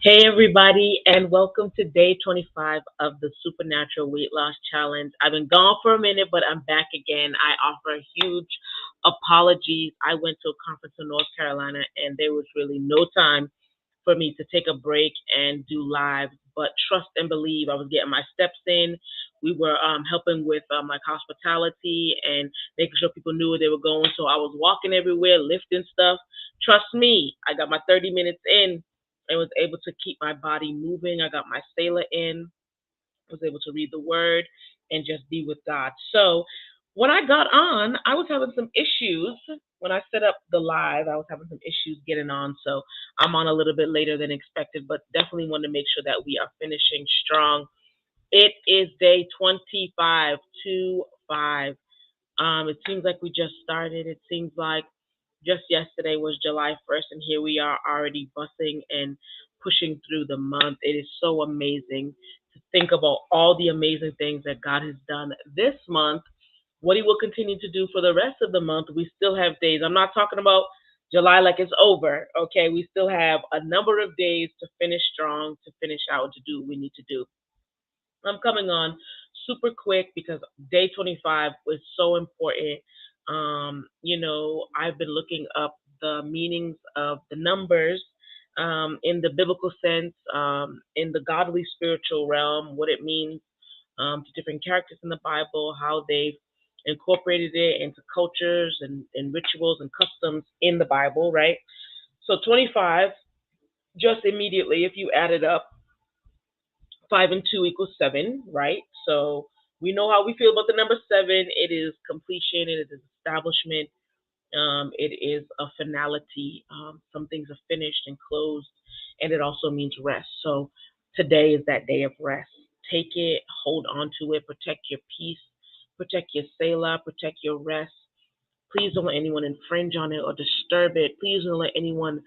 Hey, everybody, and welcome to day 25 of the Supernatural Weight Loss Challenge. I've been gone for a minute, but I'm back again. I offer huge apologies. I went to a conference in North Carolina, and there was really no time for me to take a break and do live. But trust and believe, I was getting my steps in. We were helping with like hospitality and making sure people knew where they were going. So I was walking everywhere, lifting stuff. Trust me, I got my 30 minutes in and was able to keep my body moving. I got my Selah in, was able to read the word and just be with God. So when I got on, I was having some issues. When I set up the live, I was having some issues getting on. So I'm on a little bit later than expected, but definitely want to make sure that we are finishing strong. It is day 25 to 5. It seems like we just started. It seems like just yesterday was July 1st, and here we are already bussing and pushing through the month. It is so amazing to think about all the amazing things that God has done this month, what He will continue to do for the rest of the month. We still have days. I'm not talking about July like it's over, okay? We still have a number of days to finish strong, to finish out, to do what we need to do. I'm coming on super quick because day 25 was so important. I've been looking up the meanings of the numbers in the biblical sense, in the godly spiritual realm, what it means to different characters in the Bible, how they've incorporated it into cultures and rituals and customs in the Bible, right? So 25, just immediately, if you add it up, 5 and 2 equals 7, right? So we know how we feel about the number 7. It is completion, it is establishment, it is a finality. Some things are finished and closed, and it also means rest. So today is that day of rest. Take it, hold on to it, protect your peace, protect your Selah, protect your rest. Please don't let anyone infringe on it or disturb it. Please don't let anyone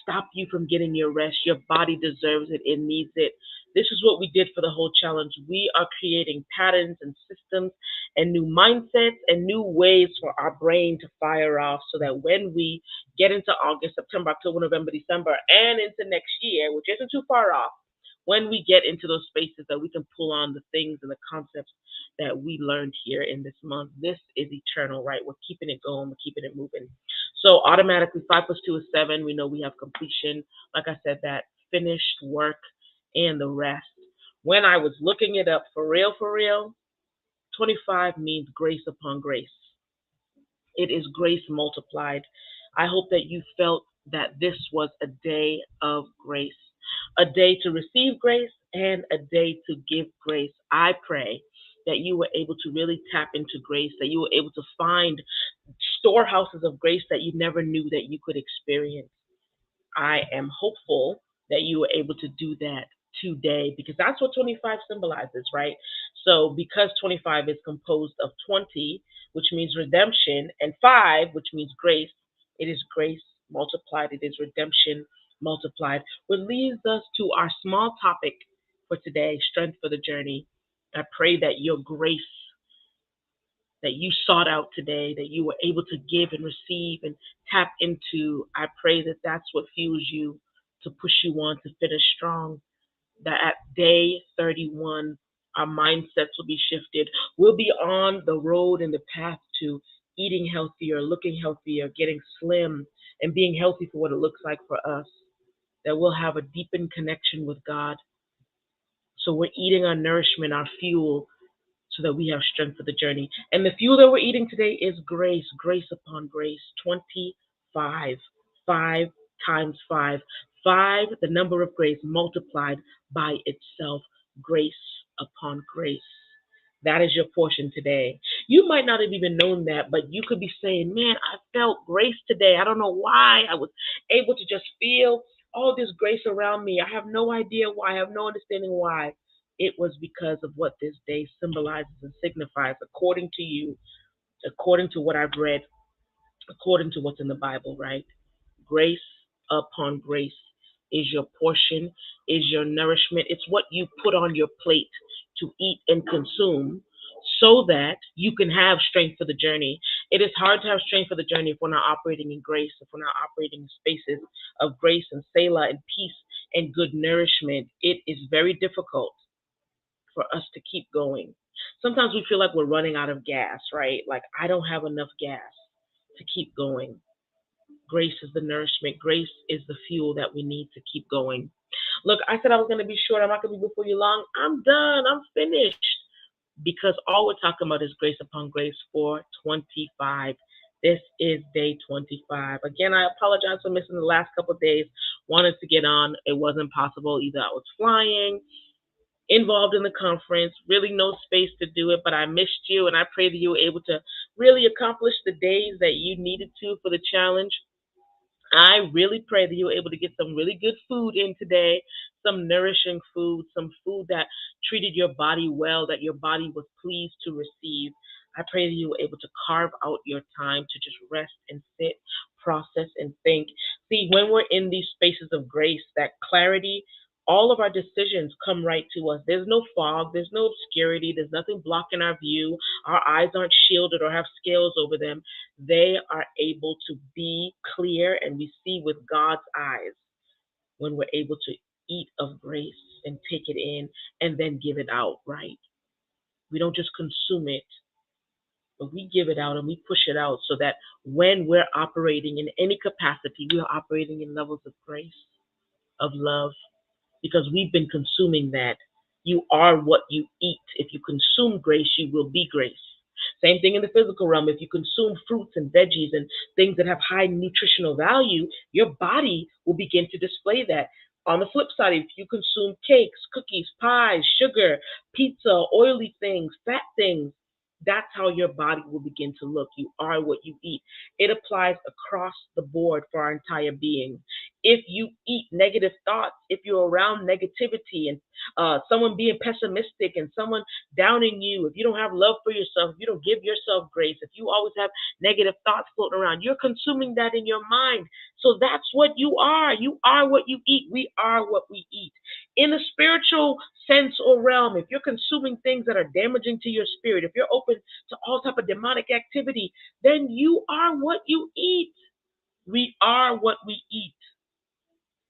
stop you from getting your rest. Your body deserves it. It needs it. This is what we did for the whole challenge. We are creating patterns and systems and new mindsets and new ways for our brain to fire off so that when we get into August, September, October, November, December, and into next year, which isn't too far off, when we get into those spaces that we can pull on the things and the concepts that we learned here in this month. This is eternal, right? We're keeping it going, we're keeping it moving. So automatically 5 plus 2 is 7. We know we have completion. Like I said, that finished work and the rest. When I was looking it up for real, 25 means grace upon grace. It is grace multiplied. I hope that you felt that this was a day of grace, a day to receive grace and a day to give grace. I pray that you were able to really tap into grace, that you were able to find storehouses of grace that you never knew that you could experience. I am hopeful that you were able to do that today because that's what 25 symbolizes, right? So, because 25 is composed of 20, which means redemption, and 5, which means grace, it is grace multiplied, it is redemption multiplied, which leads us to our small topic for today, strength for the journey. I pray that your grace that you sought out today, that you were able to give and receive and tap into. I pray that that's what fuels you to push you on to finish strong. That at day 31, our mindsets will be shifted. We'll be on the road and the path to eating healthier, looking healthier, getting slim, and being healthy for what it looks like for us. That we'll have a deepened connection with God. So we're eating our nourishment, our fuel, so that we have strength for the journey. And the fuel that we're eating today is grace, grace upon grace, 25, 5 times 5. 5, the number of grace multiplied by itself, grace upon grace. That is your portion today. You might not have even known that, but you could be saying, man, I felt grace today. I don't know why. I was able to just feel all this grace around me. I have no idea why. I have no understanding why. It was because of what this day symbolizes and signifies according to you, according to what I've read, according to what's in the Bible, right? Grace upon grace is your portion, is your nourishment. It's what you put on your plate to eat and consume so that you can have strength for the journey. It is hard to have strength for the journey if we're not operating in grace, if we're not operating in spaces of grace and Selah and peace and good nourishment, it is very difficult for us to keep going. Sometimes we feel like we're running out of gas, right? Like, I don't have enough gas to keep going. Grace is the nourishment. Grace is the fuel that we need to keep going. Look, I said I was going to be short. I'm not going to be before you long. I'm done. I'm finished. Because all we're talking about is grace upon grace for 25. This is day 25. Again, I apologize for missing the last couple of days. Wanted to get on. It wasn't possible. Either I was flying, involved in the conference, really no space to do it, but I missed you, and I pray that you were able to really accomplish the days that you needed to for the challenge. I really pray that you were able to get some really good food in today, some nourishing food, some food that treated your body well, that your body was pleased to receive. I pray that you were able to carve out your time to just rest and sit, process, and think. See, when we're in these spaces of grace, that clarity, all of our decisions come right to us. There's no fog, there's no obscurity, there's nothing blocking our view. Our eyes aren't shielded or have scales over them. They are able to be clear, and we see with God's eyes when we're able to eat of grace and take it in and then give it out, right? We don't just consume it, but we give it out and we push it out so that when we're operating in any capacity, we are operating in levels of grace, of love, because we've been consuming that. You are what you eat. If you consume grace, you will be grace. Same thing in the physical realm. If you consume fruits and veggies and things that have high nutritional value, your body will begin to display that. On the flip side, if you consume cakes, cookies, pies, sugar, pizza, oily things, fat things, that's how your body will begin to look. You are what you eat. It applies across the board for our entire being. If you eat negative thoughts, if you're around negativity and someone being pessimistic and someone downing you, if you don't have love for yourself, if you don't give yourself grace, if you always have negative thoughts floating around, you're consuming that in your mind. So that's what you are. You are what you eat. We are what we eat. In the spiritual sense or realm, if you're consuming things that are damaging to your spirit, if you're open to all type of demonic activity, then you are what you eat. We are what we eat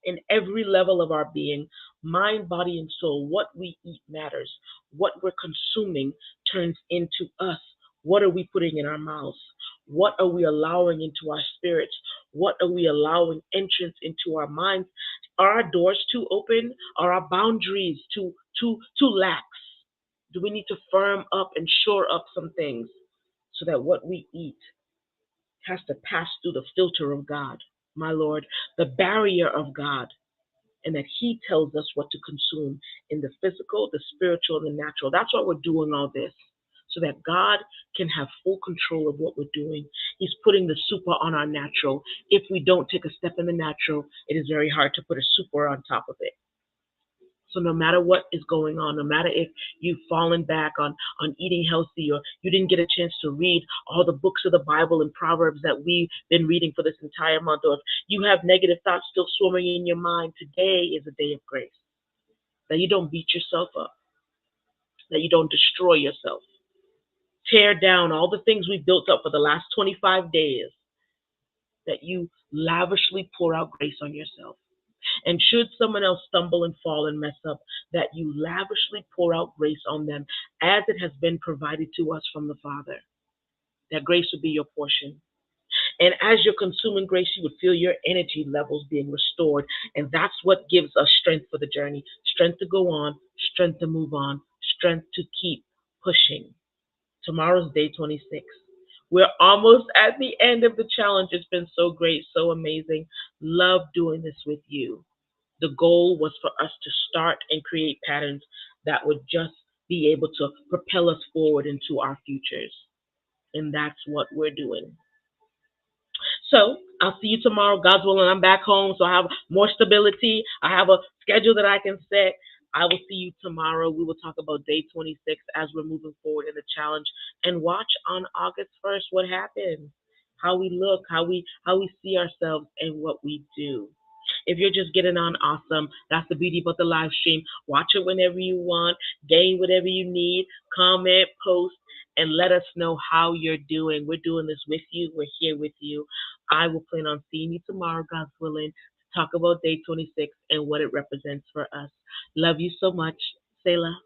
in every level of our being, mind, body, and soul. What we eat matters. What we're consuming turns into us. What are we putting in our mouths? What are we allowing into our spirits? What are we allowing entrance into our minds? Are our doors too open? Are our boundaries too lax? Do we need to firm up and shore up some things so that what we eat has to pass through the filter of God, my Lord, the barrier of God, and that He tells us what to consume in the physical, the spiritual, and the natural. That's why we're doing all this, so that God can have full control of what we're doing. He's putting the super on our natural. If we don't take a step in the natural, it is very hard to put a super on top of it. So no matter what is going on, no matter if you've fallen back on eating healthy, or you didn't get a chance to read all the books of the Bible and Proverbs that we've been reading for this entire month, or if you have negative thoughts still swarming in your mind, today is a day of grace. That you don't beat yourself up, that you don't destroy yourself. Tear down all the things we built up for the last 25 days, that you lavishly pour out grace on yourself. And should someone else stumble and fall and mess up, that you lavishly pour out grace on them as it has been provided to us from the Father. That grace would be your portion. And as you're consuming grace, you would feel your energy levels being restored. And that's what gives us strength for the journey. Strength to go on, strength to move on, strength to keep pushing. Tomorrow's day 26. We're almost at the end of the challenge. It's been so great, so amazing. Love doing this with you. The goal was for us to start and create patterns that would just be able to propel us forward into our futures. And that's what we're doing. So I'll see you tomorrow. God's willing, I'm back home, so I have more stability. I have a schedule that I can set. I will see you tomorrow. We will talk about day 26 as we're moving forward in the challenge, and watch on August 1st what happens, how we look, how we see ourselves, and what we do. If you're just getting on, awesome. That's the beauty about the live stream. Watch it whenever you want, gain whatever you need, comment, post, and let us know how you're doing. We're doing this with you. We're here with you. I will plan on seeing you tomorrow, God's willing, to talk about day 26 and what it represents for us. Love you so much, Selah.